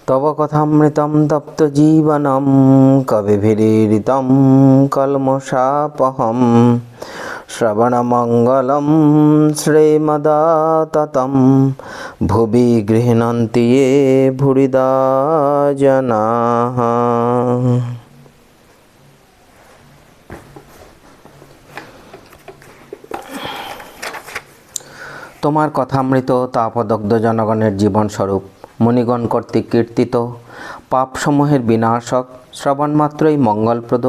तव कथामृतं तप्तजीवनं कविभिरीडितं कल्मषापहं श्रवणमङ्गलं श्रीमदाततं भुवि गृह्णन्ति ये भूरिदा जनाः। তোমার কথামৃত তাপদগ্ধ জনগণের জীবনস্বরূপ মুনিগণ কর্তৃক কীর্তিত পাপসমূহের বিনাশক, শ্রবণমাত্রই মঙ্গলপ্রদ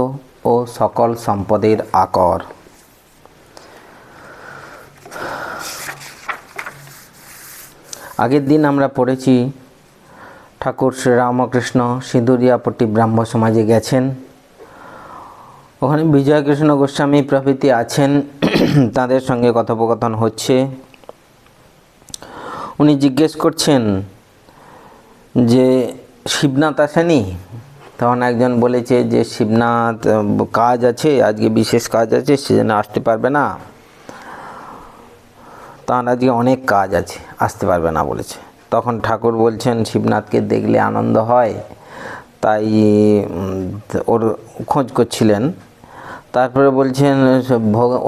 ও সকল সম্পদের আকর। আগের দিন আমরা পড়েছি ঠাকুর শ্রীরামকৃষ্ণ সিঁদুরিয়াপট্টি ব্রাহ্ম সমাজে গেছেন। ওখানে বিজয়কৃষ্ণ গোস্বামী প্রভৃতি আছেন, তাদের সঙ্গে কথোপকথন হচ্ছে। উনি জিজ্ঞেস করছেন যে শিবনাথ আসেনি? তখন একজন বলেছে যে শিবনাথ কাজ আছে, আজকে বিশেষ কাজ আছে, সেজন্য আসতে পারবে না। তখন আজকে অনেক কাজ আছে, আসতে পারবে না বলেছে। তখন ঠাকুর বলছেন শিবনাথকে দেখলে আনন্দ হয়, তাই ওর খোঁজ করছিলেন। তারপরে বলছেন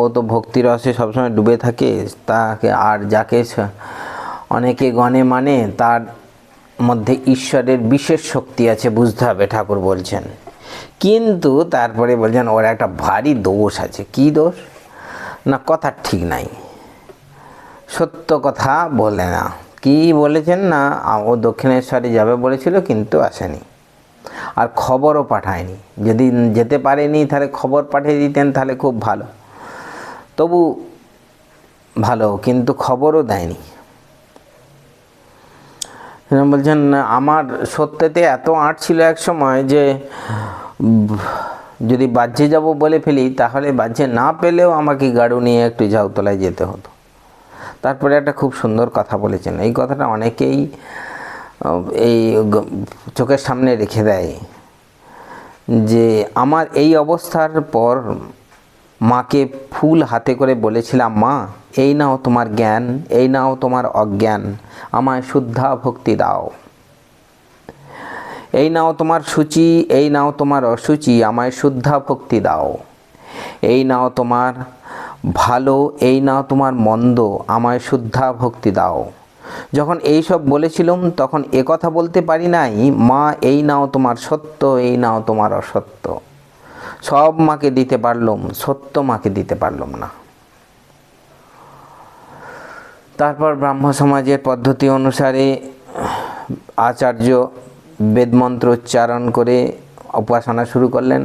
ও তো ভক্তিরসে সবসময় ডুবে থাকে, তাকে আর যাকে অনেকে গণে মানে তার মধ্যে ঈশ্বরের বিশেষ শক্তি আছে বুঝতে হবে, ঠাকুর বলছেন। কিন্তু তারপরে বলছেন ওর একটা ভারী দোষ আছে। কি দোষ? না, কথা ঠিক নাই, সত্য কথা বলে না। কি বলেছেন? না, ও দক্ষিণেশ্বরে যাবে বলেছিল কিন্তু আসেনি, আর খবরও পাঠায়নি। যদি যেতে পারেনি তাহলে খবর পাঠিয়ে দিতেন, তাহলে খুব ভালো। তবু ভালো, কিন্তু খবরও দেয়নি। বলছেন আমার সত্যতে এত আঁট ছিল এক সময় যে যদি বাহ্যে যাব বলে ফেলি তাহলে বাহ্যে না পেলেও আমাকে গাড়ু নিয়ে একটু ঝাউতলায় যেতে হতো। তারপরে একটা খুব সুন্দর কথা বলেছেন, এই কথাটা অনেকেই এই চোখের সামনে রেখে দেয়, যে আমার এই অবস্থার পর মাকে ফুল হাতে করে বলেছিলাম, মা এই নাও তোমার জ্ঞান, এই নাও তোমার অজ্ঞান, আমায় শুদ্ধা ভক্তি দাও। এই নাও তোমার সূচি, এই নাও তোমার অসুচি, আমায় শুদ্ধা ভক্তি দাও। এই নাও তোমার ভালো, এই নাও তোমার মন্দ, আমায় শুদ্ধা ভক্তি দাও। যখন এই সব বলেছিলাম তখন কথা বলতে পারি নাই, মা এই নাও তোমার সত্য, এই নাও তোমার অসত্য। সব মাকে দিতে পারলাম, সত্য মাকে দিতে পারলাম না। তারপর ব্রাহ্ম সমাজের পদ্ধতি অনুসারে আচার্য বেদমন্ত্র উচ্চারণ করে উপাসনা শুরু করলেন।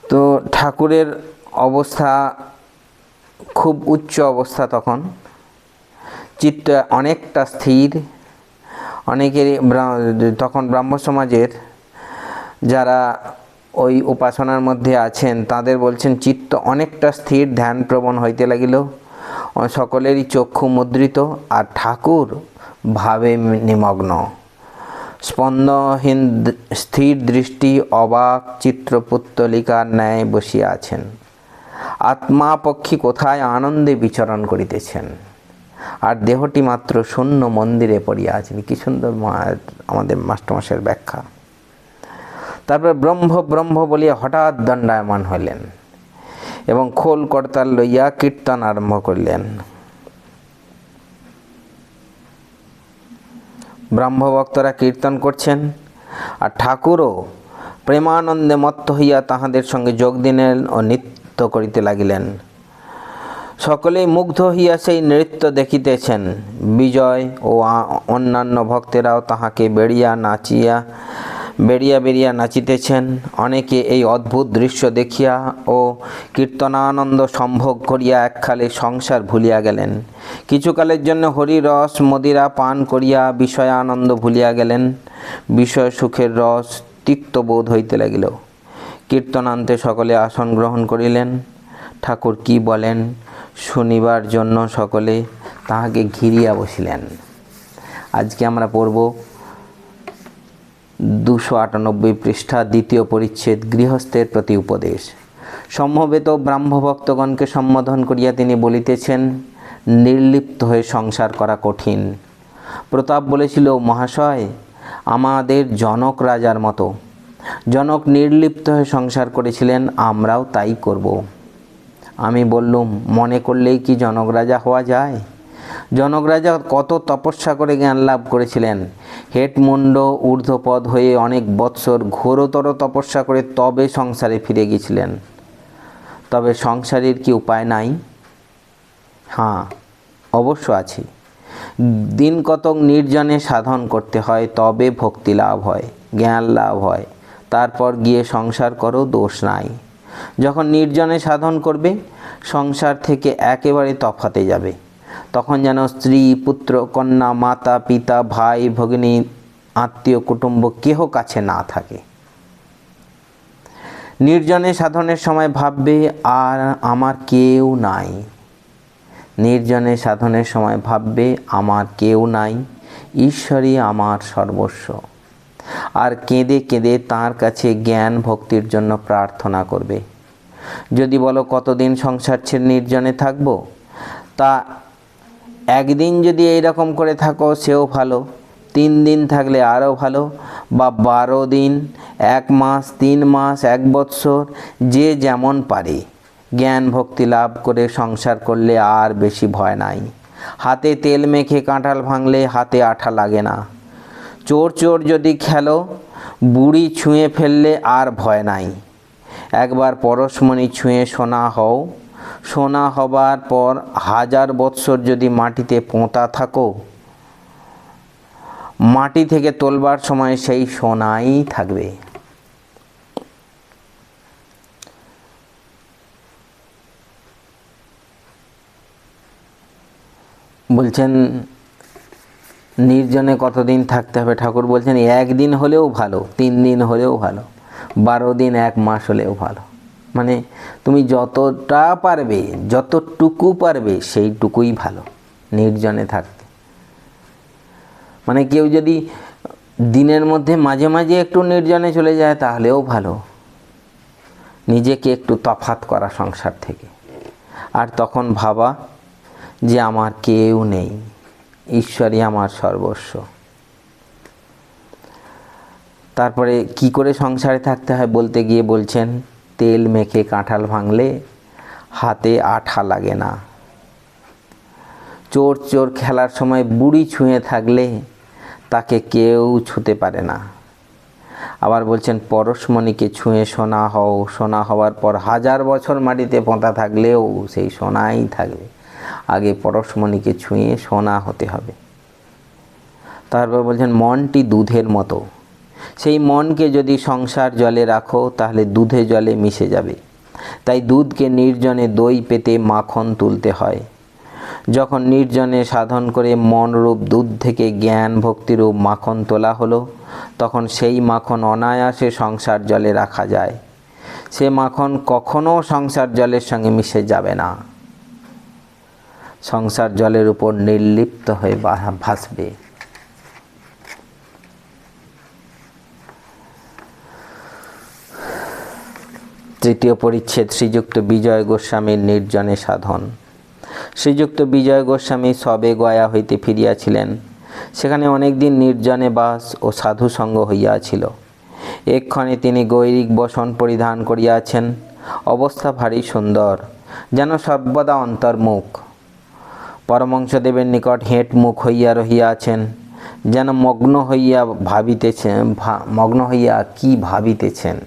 তো ঠাকুরের অবস্থা খুব উচ্চ অবস্থা, তখন চিত্ত অনেকটা স্থির। অনেকেরই তখন ব্রাহ্ম সমাজের যারা ওই উপাসনার মধ্যে আছেন তাদের বলছেন চিত্ত অনেকটা স্থির, ধ্যানপ্রবণ হইতে লাগিল। সকলেরই চক্ষু মুদ্রিত, আর ঠাকুর ভাবে নিমগ্ন। স্পন্দহীন স্থির দৃষ্টি অবাক চিত্রপুত্তলিকার ন্যায় বসিয়া আছেন। আত্মাপক্ষী কোথায় আনন্দে বিচরণ করিতেছেন, আর দেহটি মাত্র শূন্য মন্দিরে পড়িয়া আছেন। কি সুন্দর আমাদের মাস্টারমশাইয়ের ব্যাখ্যা। তারপর ব্রহ্ম ব্রহ্ম বলিয়া হঠাৎ দণ্ডায়মান হইলেন এবং খোল করতাল লইয়া কীর্তন আরম্ভ করিলেন। ব্রহ্মভক্তরা কীর্তন করছেন, আর ঠাকুরও প্রেমানন্দে মত্ত হইয়া তাহাদের সঙ্গে যোগ দিলেন ও নৃত্য করিতে লাগিলেন। সকলেই মুগ্ধ হইয়া সেই নৃত্য দেখিতেছেন। বিজয় ও অন্যান্য ভক্তেরাও তাহাকে বেড়িয়া নাচিতেছেন। অনেকে এই অদ্ভুত দৃশ্য দেখিয়া ও কীর্তনানন্দ সম্ভোগ করিয়া এককালে সংসার ভুলিয়া গেলেন। কিছুকালের জন্য হরিরস মদিরা পান করিয়া বিষয়ানন্দ ভুলিয়া গেলেন। বিষয় সুখের রস তিক্তবোধ হইতে লাগিল। কীর্তনান্তে সকলে আসন গ্রহণ করিলেন। ঠাকুর কি বলেন শুনিবার জন্য সকলে তাহাকে ঘিরিয়া বসিলেন। আজকে আমরা পড়ব 298 পৃষ্ঠা, দ্বিতীয় পরিচ্ছেদ, গৃহস্থের প্রতি উপদেশ। সমবেত ব্রাহ্মভক্তগণকে সম্বোধন করিয়া তিনি বলিতেছেন, নির্লিপ্ত হয়ে সংসার করা কঠিন। প্রতাপ বলেছিল, মহাশয়, আমাদের জনক রাজার মতো। জনক নির্লিপ্ত হয়ে সংসার করেছিলেন, আমরাও তাই করব। আমি বললুম, মনে করলেই কি জনক রাজা হওয়া যায়? জনক রাজা কত তপস্যা করে জ্ঞান লাভ করেছিলেন। হেটমুণ্ড ঊর্ধ্বপদ হয়ে অনেক বৎসর ঘোরতর তপস্যা করে তবে সংসারে ফিরে গিয়েছিলেন। তবে সংসারের কি উপায় নাই? হ্যাঁ, অবশ্য আছে। দিন কতক নির্জনে সাধন করতে হয়, তবে ভক্তি লাভ হয়, জ্ঞান লাভ হয়। তারপর গিয়ে সংসার করো, দোষ নাই। যখন নির্জনে সাধন করবে, সংসার থেকে একেবারে তফাতে যাবে। তখন যেন স্ত্রী, পুত্র, কন্যা, মাতা, পিতা, ভাই, ভগিনী, আত্মীয় কুটুম্ব কেহ কাছে না থাকে। নির্জনে সাধনের সময় ভাববে আর আমার কেউ নাই। নির্জনে সাধনের সময় ভাববে আমার কেউ নাই, ঈশ্বরই আমার সর্বস্ব। আর কেঁদে কেঁদে তাঁর কাছে জ্ঞান ভক্তির জন্য প্রার্থনা করবে। যদি বলো কতদিন সংসার ছেড়ে নির্জনে থাকবো, তা একদিন যদি এইরকম করে থাকো সেও ভালো, 3 দিন থাকলে আরও ভালো, বা 12 দিন, 1 মাস, 3 মাস, 1 বৎসর, যে যেমন পারে। জ্ঞান ভক্তি লাভ করে সংসার করলে আর বেশি ভয় নাই। হাতে তেল মেখে কাঁঠাল ভাঙলে হাতে আঠা লাগে না। চোর চোর যদি খেলো, বুড়ি ছুঁয়ে ফেললে আর ভয় নাই। একবার পরশমণি ছুঁয়ে সোনা হও, সোনা হবার পর 1000 বৎসর যদি মাটিতে পোঁতা থাকো, মাটি থেকে তোলবার সময় সেই সোনাই থাকবে। বলছেন নির্জনে কতদিন থাকতে হবে? ঠাকুর বলছেন 1 দিন হলেও ভালো, 3 দিন হলেও ভালো, 12 দিন, 1 মাস হলেও ভালো। মানে তুমি যতটা পারবে, যতটুকু পারবে, সেইটুকুই ভালো নির্জনে থাকতে। মানে কেউ যদি দিনের মধ্যে মাঝে মাঝে একটু নির্জনে চলে যায় তাহলেও ভালো। নিজেকে একটু তফাৎ করা সংসার থেকে, আর তখন ভাবা যে আমার কেউ নেই, ঈশ্বরই আমার সর্বস্ব। তারপরে কি করে সংসারে থাকতে হয় বলতে গিয়ে বলছেন, তেল মেখে কাঁঠাল ভাঙলে হাতে আঠা লাগে না। চোর চোর খেলার সময় বুড়ি ছুঁয়ে থাকলে তাকে কেউ ছুঁতে পারে না। আবার বলছেন পরশমণিকে ছুঁয়ে সোনা হও, সোনা হওয়ার পর 1000 বছর মাটিতে পোঁতা থাকলেও সেই সোনাই থাকবে। আগে পরশমণিকে ছুঁয়ে সোনা হতে হবে। তারপর বলছেন মনটি দুধের মতো, সেই মনকে যদি সংসার জলে রাখো তাহলে দুধে জলে মিশে যাবে। তাই দুধকে নির্জনে দই পেতে মাখন তুলতে হয়। যখন নির্জনে সাধন করে মনরূপ দুধ থেকে জ্ঞান ভক্তিরূপ মাখন তোলা হলো, তখন সেই মাখন অনায়াসে সংসার জলে রাখা যায়। সে মাখন কখনো সংসার জলের সঙ্গে মিশে যাবে না, সংসার জলের উপর নির্লিপ্ত হয়ে ভাসবে। তৃতীয় পরিচ্ছেদ, শ্রীযুক্ত বিজয় গোস্বামীর নির্জনে সাধন। শ্রীযুক্ত বিজয় গোস্বামী সবে গয়া হইতে ফিরিয়াছিলেন। সেখানে অনেক দিন নির্জনে বাস ও সাধুসঙ্গ হইয়াছিল। এক্ষণে তিনি গৈরিক বসন পরিধান করিয়াছেন। অবস্থা ভারী সুন্দর, যেন সর্বদা অন্তর্মুখ। পরমহংসদেবের নিকট হেঁট মুখ হইয়া রহিয়াছেন, যেন মগ্ন হইয়া কি ভাবিতেছেন।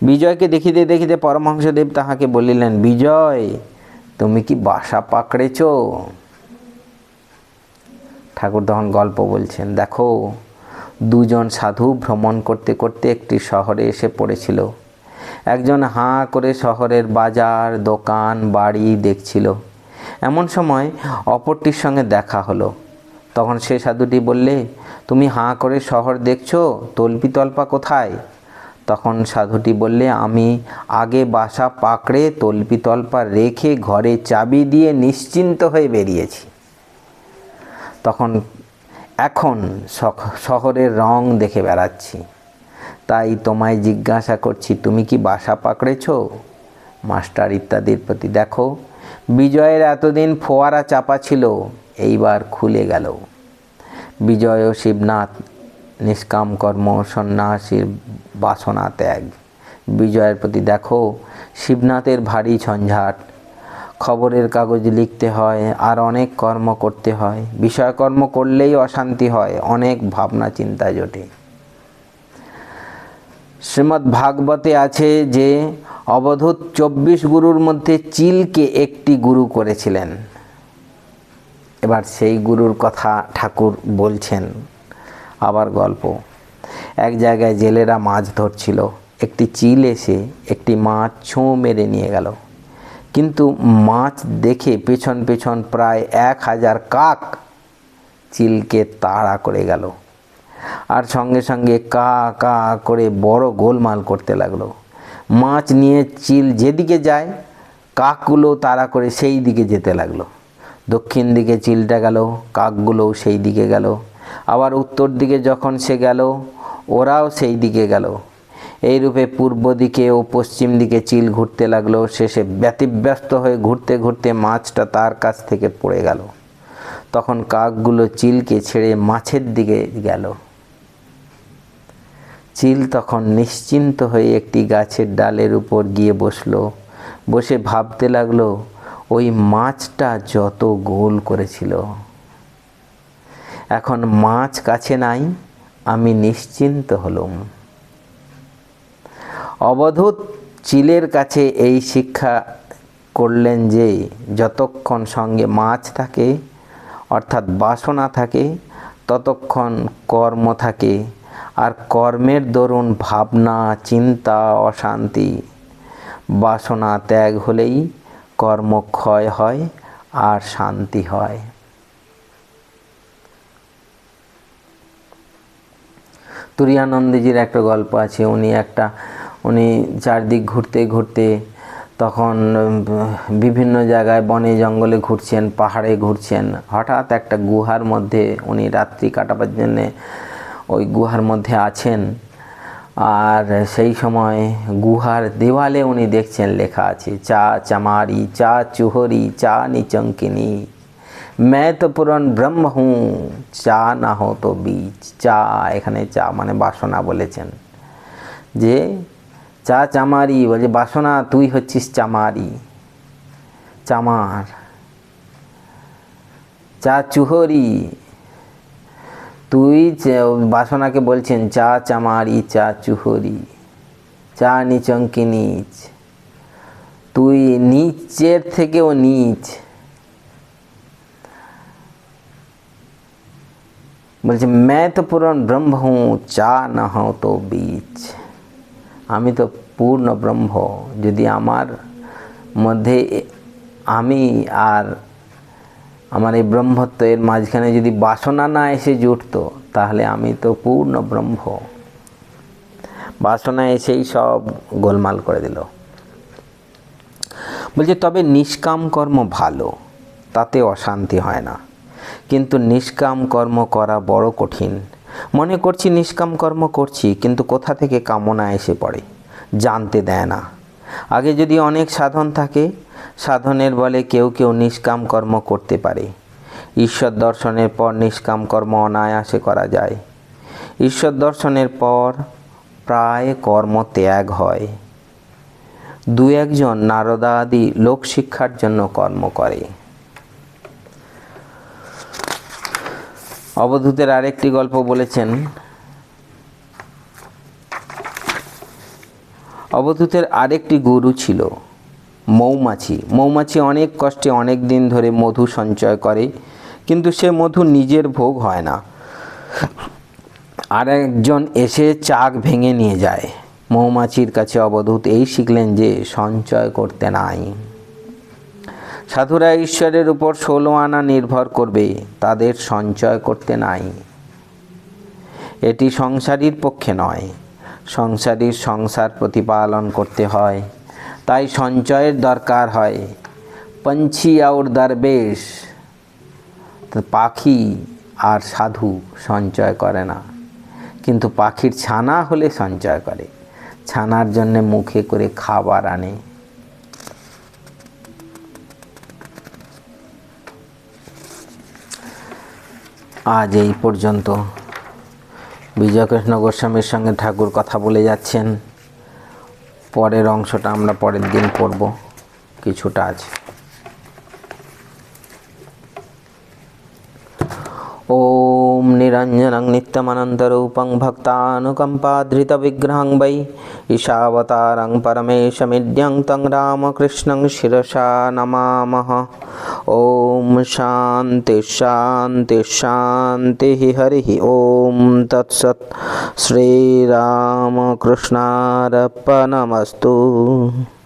বিজয়কে দেখিতে দেখিতে পরমহংসদেব তাহাকে বলিলেন, বিজয়, তুমি কি বাসা পাকড়েছ? ঠাকুর তখন গল্প বলছেন, দেখো, 2 জন সাধু ভ্রমণ করতে করতে একটি শহরে এসে পড়েছিল। একজন হাঁ করে শহরের বাজার, দোকান, বাড়ি দেখছিল। এমন সময় অপরটির সঙ্গে দেখা হলো। তখন সে সাধুটি বললে, তুমি হাঁ করে শহর দেখছো, তল্পি তল্পা কোথায়? তখন সাধুটি বললে, আমি আগে বাসা পাকড়ে তল্পি তল্পা রেখে ঘরে চাবি দিয়ে নিশ্চিন্ত হয়ে বেরিয়েছি। এখন শহরের রং দেখে বেড়াচ্ছি। তাই তোমায় জিজ্ঞাসা করছি, তুমি কি বাসা পাকড়েছ? মাস্টার ইত্যাদির প্রতি দেখো, বিজয়ের এতদিন ফোয়ারা চাপা ছিল, এইবার খুলে গেল। বিজয় ও শিবনাথ নিষ্কাম কর্ম সন্ন্যাসীর বাসনা ত্যাগ। বিজয়ের প্রতি দেখো শিবনাথের ভারী ঝঞ্ঝাট, খবরের কাগজ লিখতে হয় আর অনেক কর্ম করতে হয়। বিষয়কর্ম করলেই অশান্তি হয়, অনেক ভাবনা চিন্তা জোটে। শ্রীমদ্ ভাগবতে আছে যে অবধূত 24 গুরুর মধ্যে চিলকে একটি গুরু করেছিলেন। এবার সেই গুরুর কথা ঠাকুর বলছেন। আবার গল্প। এক জায়গায় জেলেরা মাছ ধরছিল। একটি চিল এসে একটি মাছ ছোঁ মেরে নিয়ে গেল। কিন্তু মাছ দেখে পেছন পেছন প্রায় 1000 কাক চিলকে তাড়া করে গেল আর সঙ্গে সঙ্গে কা কা করে বড় গোলমাল করতে লাগলো। মাছ নিয়ে চিল যেদিকে যায় কাকগুলো তাড়া করে সেই দিকে যেতে লাগলো। দক্ষিণ দিকে চিলটা গেল, কাকগুলোও সেই দিকে গেল। আবার উত্তর দিকে যখন সে গেল, ওরাও সেই দিকে গেল। এইরূপে পূর্ব দিকে ও পশ্চিম দিকে চিল ঘুরতে লাগলো। শেষে ব্যতিব্যস্ত হয়ে ঘুরতে ঘুরতে মাছটা তার কাছ থেকে পড়ে গেল। তখন কাকগুলো চিলকে ছেড়ে মাছের দিকে গেল। চিল তখন নিশ্চিন্ত হয়ে একটি গাছের ডালের উপর গিয়ে বসলো। বসে ভাবতে লাগলো, ওই মাছটা যত গোল করেছিল, এখন মাছ কাছে নাই, আমি নিশ্চিন্ত হলুম। অবধূত চিলের কাছে এই শিক্ষা করলেন যে যতক্ষণ সঙ্গে মাছ থাকে অর্থাৎ বাসনা থাকে ততক্ষণ কর্ম থাকে, আর কর্মের দরুন ভাবনা চিন্তা অশান্তি। বাসনা ত্যাগ হলেই কর্ম ক্ষয় হয় আর শান্তি হয়। তুরীয়ানন্দজির একটা গল্প আছে। উনি চারদিক ঘুরতে ঘুরতে তখন বিভিন্ন জায়গায় বনে জঙ্গলে ঘুরছেন, পাহাড়ে ঘুরছেন। হঠাৎ একটা গুহার মধ্যে উনি রাত্রি কাটাবার জন্যে ওই গুহার মধ্যে আছেন। আর সেই সময় গুহার দেওয়ালে উনি দেখছেন লেখা আছে, চা চামারি চা চুহরি চা নিচঙ্কিনী, मैं तो পুরন ব্রহ্ম হুঁ, চা না হো তো বীজ। চা, এখানে চা মানে বাসনা বলেছেন, যে চা চামারি বলছে বাসনা, তুই হচ্ছিস চামারি, চামার। চা চুহরি, তুই বাসনাকে বলছেন চা চামারি চা চুহরি, চা নিচঙ্কি নীচ, তুই নিচের থেকেও নীচ। বলছে मैं तो पूर्ण ब्रह्म हूँ, चा ना हो तो बीच। আমি তো পূর্ণ ব্রহ্ম, যদি আমার মধ্যে আমি আর আমার এই ব্রহ্মত্ব এর মাঝখানে যদি বাসনা না এসে জুটতো তাহলে আমি তো পূর্ণ ব্রহ্ম। বাসনা এসেই সব গোলমাল করে দিল। বলছে তবে নিষ্কাম কর্ম ভালো, তাতে অশান্তি হয় না, কিন্তু নিষ্কাম কর্ম করা বড় কঠিন। মনে করছি নিষ্কাম কর্ম করছি, কিন্তু কোথা থেকে কামনা এসে পড়ে জানতে দেয় না। আগে যদি অনেক সাধন থাকে, সাধনের বলে কেউ কেউ নিষ্কাম কর্ম করতে পারে। ঈশ্বর দর্শনের পর নিষ্কাম কর্ম অনায়াসে করা যায়। ঈশ্বর দর্শনের পর প্রায় কর্ম ত্যাগ হয়। দু একজন নারদা আদি লোকশিক্ষার জন্য কর্ম করে। অবধূতের আরেকটি গল্প বলেছেন। অবধূতের আরেকটি গুরু ছিল মৌমাছি। মৌমাছি অনেক কষ্টে অনেক দিন ধরে মধু সঞ্চয় করে, কিন্তু সে মধু নিজের ভোগ হয় না, আর একজন এসে চাক ভেঙে নিয়ে যায়। মৌমাছির কাছে অবধূত এই শিখলেন যে সঞ্চয় করতে নাই। সাধুরা ঈশ্বরের উপর 16 আনা নির্ভর করবে, তাদের সঞ্চয় করতে নাই। এটি সংসারীর পক্ষে নয়, সংসারীর সংসার প্রতিপালন করতে হয়, তাই সঞ্চয়ের দরকার হয়। পঞ্ছি আর দরবেশ, পাখি আর সাধু সঞ্চয় করে না, কিন্তু পাখির ছানা হলে সঞ্চয় করে। ছানার জন্যে মুখে করে খাবার আনে। আজ এই পর্যন্ত। বিজয়কৃষ্ণ গোস্বামীর সঙ্গে ঠাকুর কথা বলে যাচ্ছেন। পরের অংশটা আমরা পরের দিন পড়ব, কিছুটা আছে। ওম নিরঞ্জনং নিত্যমনন্তরূপং ভক্তানুকম্পাধৃতবিগ্রহং वै ईशावतारं परमेशमिड्यं तं रामकृष्णं शिरसा नमामः। ओम शांति शांति शांति हरि ओम तत्सत्। श्रीरामकृष्णार्पणमस्तु।